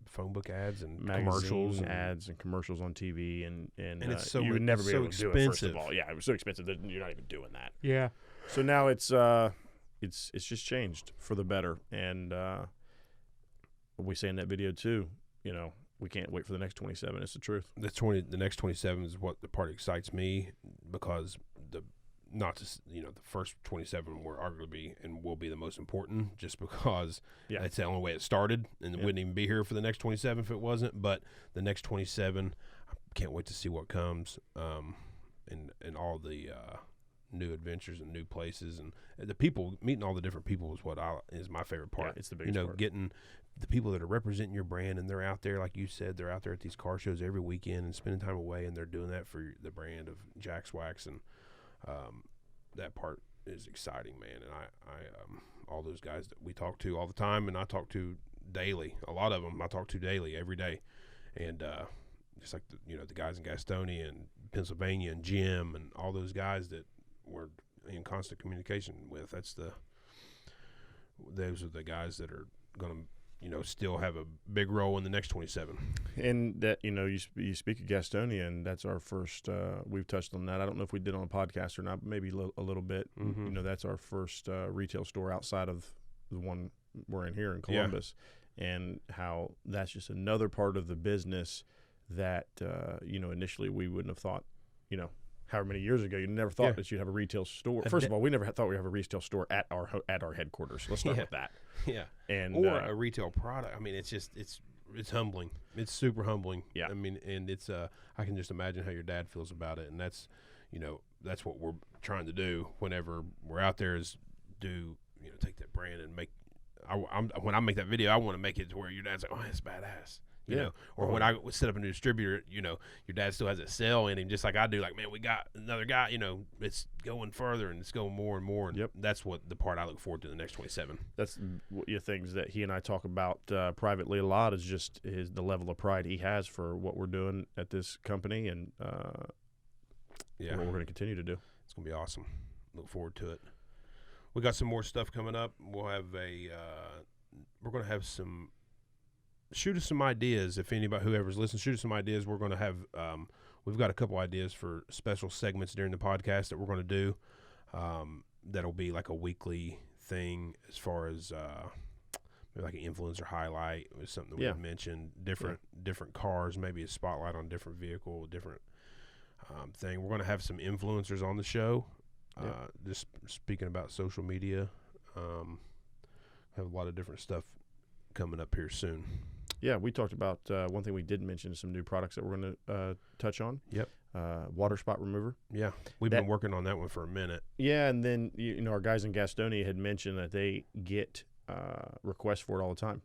phone book ads and commercials, ads and commercials on TV, and it's so you would never be able to do it. First of all, yeah, it was so expensive that you're not even doing that. Yeah. So now it's just changed for the better, and we say in that video too. We can't wait for the next 27. It's the truth. The next 27 is what the part excites me, because the first 27 were arguably and will be the most important, just because that's the only way it started, and it wouldn't even be here for the next 27 if it wasn't. But the next 27, I can't wait to see what comes, and all the new adventures and new places, and the people, meeting all the different people is my favorite part. Yeah, it's the biggest part. Getting the people that are representing your brand, and they're out there, like you said, they're out there at these car shows every weekend and spending time away, and they're doing that for the brand of Jax Wax, and that part is exciting, man. And I all those guys that we talk to all the time, and I talk to daily, a lot of them I talk to daily, every day, and just like the guys in Gastonia and Pennsylvania and Jim and all those guys that we're in constant communication with. Those are the guys that are going to still have a big role in the next 27. And that, you speak of Gastonia, and that's our first, we've touched on that. I don't know if we did on a podcast or not, but maybe a little bit. Mm-hmm. That's our first retail store outside of the one we're in here in Columbus, and how that's just another part of the business that, initially we wouldn't have thought, however many years ago, you never thought that you'd have a retail store. First of all, we never thought we'd have a retail store at our headquarters. Let's start with that. Yeah. Or a retail product. I mean, it's just it's humbling. It's super humbling. Yeah. I mean, and it's I can just imagine how your dad feels about it, and that's that's what we're trying to do whenever we're out there, is take that brand and make. When I make that video, I want to make it to where your dad's like, oh, that's badass. You know, or when I set up a new distributor, you know, your dad still has a cell in him, just like I do. Like, man, we got another guy. You know, it's going further and it's going more and more. And that's what the part I look forward to the next 27. That's the things that he and I talk about privately a lot. Is just the level of pride he has for what we're doing at this company, and what we're going to continue to do. It's going to be awesome. Look forward to it. We got some more stuff coming up. We'll have we're going to have some. Shoot us some ideas if anybody, whoever's listening, shoot us some ideas. We're going to have, we've got a couple ideas for special segments during the podcast that we're going to do. That'll be like a weekly thing as far as maybe like an influencer highlight or something that we mentioned. Different cars, maybe a spotlight on different vehicle, different thing. We're going to have some influencers on the show. Just speaking about social media, have a lot of different stuff coming up here soon. Yeah, we talked about one thing we did mention, some new products that we're going to touch on. Yep. Water spot remover. Yeah, we've been working on that one for a minute. Yeah, and then you know our guys in Gastonia had mentioned that they get requests for it all the time.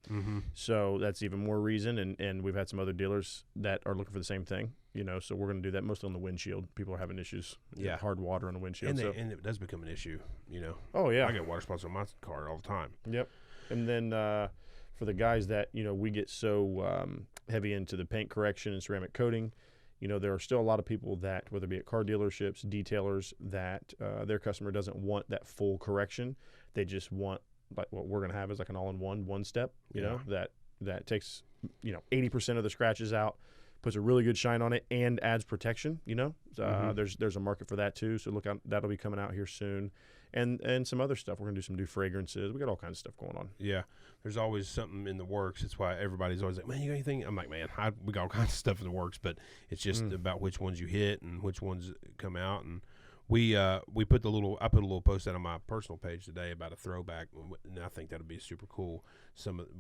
Mm-hmm. So that's even more reason, and we've had some other dealers that are looking for the same thing. You know, so we're going to do that mostly on the windshield. People are having issues with hard water on the windshield. And it does become an issue, you know. Oh, yeah. I get water spots on my car all the time. Yep. And then for the guys that, you know, we get so heavy into the paint correction and ceramic coating, you know, there are still a lot of people that, whether it be at car dealerships, detailers, that their customer doesn't want that full correction. They just want, like what we're going to have is like an all-in-one, one step, you know, that takes, you know, 80% of the scratches out, puts a really good shine on it, and adds protection, you know. There's a market for that too, so look out, that'll be coming out here soon. And some other stuff. We're going to do some new fragrances. We got all kinds of stuff going on. Yeah. There's always something in the works. It's why everybody's always like, man, you got anything? I'm like, man, we got all kinds of stuff in the works, but it's just about which ones you hit and which ones come out. And I put a little post out on my personal page today about a throwback, and I think that'll be super cool.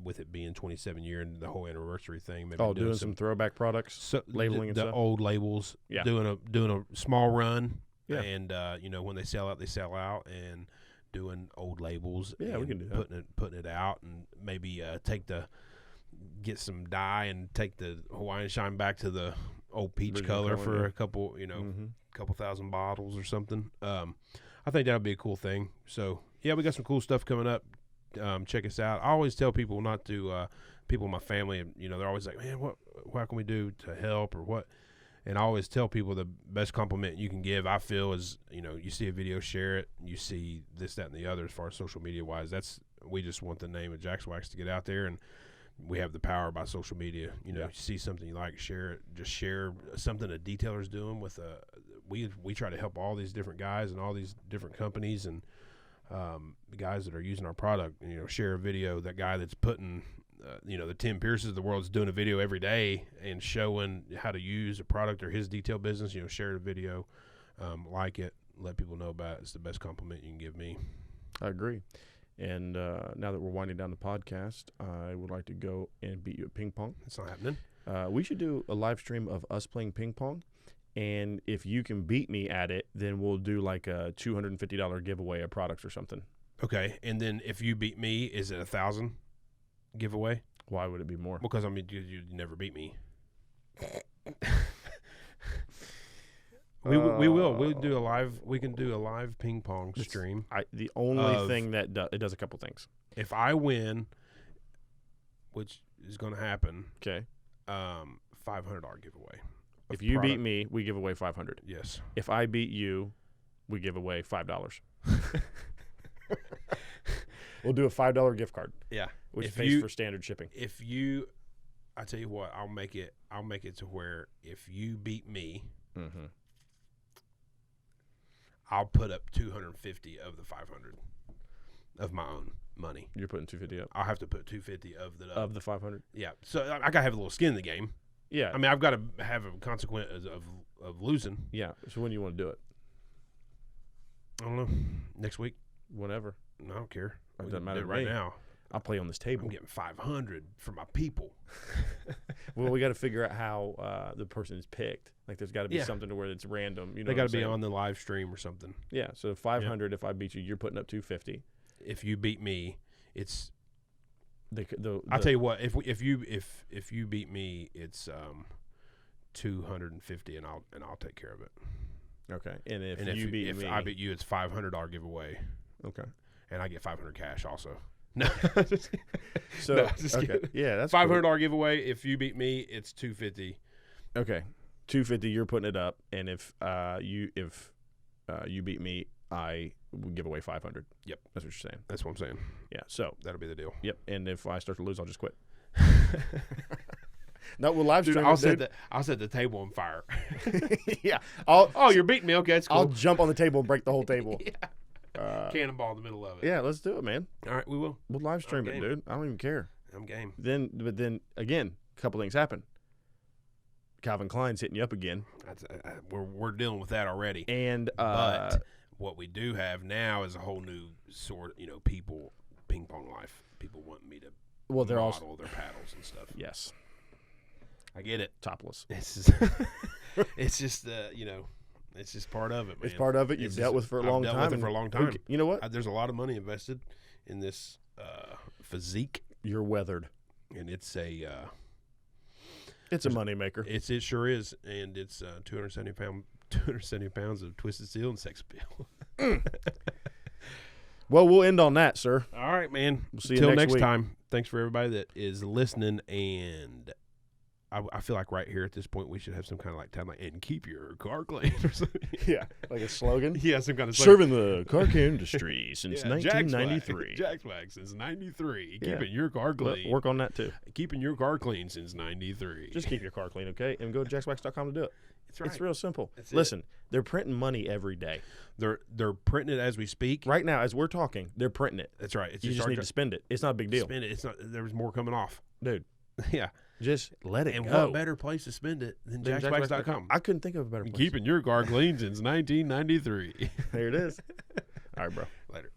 With it being 27 year and the whole anniversary thing. Maybe doing some throwback products, labeling and the stuff. old labels. Yeah. Doing a small run. Yeah. And you know, when they sell out, they sell out, and doing old labels. Yeah, we can do that. Putting it out, and maybe get some dye and take the Hawaiian Shine back to the old peach color for a couple, you know, couple thousand bottles or something. I think that'll be a cool thing. So yeah, we got some cool stuff coming up. Check us out. I always tell people not to people in my family, you know, they're always like, man, what can we do to help or what? And I always tell people the best compliment you can give, I feel, is, you know, you see a video, share it. You see this, that, and the other as far as social media wise. We just want the name of Jax Wax to get out there, and we have the power by social media. You know, you see something you like, share it. Just share something a detailer's doing with we try to help all these different guys and all these different companies and the guys that are using our product. You know, share a video. That guy that's putting you know, the Tim Pierces of the world's doing a video every day and showing how to use a product or his detail business. You know, share the video, like it, let people know about it. It's the best compliment you can give me. I agree. And now that we're winding down the podcast, I would like to go and beat you at ping pong. It's not happening. We should do a live stream of us playing ping pong. And if you can beat me at it, then we'll do like a $250 giveaway of products or something. Okay. And then if you beat me, is it $1,000 giveaway? Why would it be more? Because, I mean, you never beat me. We will. We'll do a live. We can do a live ping pong stream. The only thing that it does a couple things. If I win, which is going to happen, okay, $500 giveaway. If you beat me, we give away $500. Yes. If I beat you, we give away $5. We'll do a $5 gift card. Yeah, which pays for standard shipping. I tell you what, I'll make it to where if you beat me. Mm-hmm. I'll put up 250 of the 500 of my own money. You're putting 250 up. I'll have to put 250 of the 500. Yeah, so I gotta have a little skin in the game. Yeah, I mean I've got to have a consequence of losing. Yeah. So when do you want to do it? I don't know. Next week. Whenever. No, I don't care. It doesn't matter right now. I'll play on this table. I'm getting 500 for my people. Well, we got to figure out how the person is picked. Like, there's got to be something to where it's random. You know, they got to be on the live stream or something. Yeah. So 500. If I beat you, you're putting up 250. If you beat me, it's I'll tell you what. If you beat me, it's $250, and I'll take care of it. Okay. And if you beat me, I beat you, it's $500 giveaway. Okay. And I get $500 cash also. No. So no, just okay. kidding. Yeah, that's $500 cool. giveaway. If you beat me, it's $250. Okay. $250. You're putting it up, and if you beat me, I will give away $500. Yep. That's what you're saying. That's what I'm saying. Yeah. So that'll be the deal. Yep. And if I start to lose, I'll just quit. No, we'll live stream. I'll set the table on fire. Yeah. You're beating me. Okay, that's cool. I'll jump on the table and break the whole table. Yeah. Cannonball in the middle of it. Yeah, let's do it, man. All right, we will. We'll live stream it, dude. I don't even care. I'm game. But then again, a couple things happen. Calvin Klein's hitting you up again. That's, we're dealing with that already. And but what we do have now is a whole new sort. People ping pong life. People want me to model their paddles and stuff. Yes. I get it. Topless. It's just, it's just it's just part of it, man. It's part of it. You've dealt with for a long time. I've dealt with it for a long time. You know what? There's a lot of money invested in this physique. You're weathered. And it's a money maker. It sure is, and it's 270 pounds of twisted steel and sex appeal. Well, we'll end on that, sir. All right, man. We'll see you Till next week. time. Thanks for everybody that is listening, and I feel like right here at this point we should have some kind of like time, like, and keep your car clean or something. Yeah, like a slogan. Yeah, some kind of slogan. Serving the car care industry since 1993. Jax Wax since 93. Keeping your car clean. Work on that too. Keeping your car clean since 93. Just keep your car clean, okay? And go to jaxwax.com to do it. That's right. It's real simple. That's Listen, they're printing money every day. They're printing it as we speak. Right now, as we're talking, they're printing it. That's right. It's you just need to spend it. It's not a big deal. Spend it. It's not. There's more coming off, dude. Yeah. Just let it and go. And what better place to spend it than jaxwax.com? I couldn't think of a better place. Keeping your car clean since 1993. There it is. All right, bro. Later.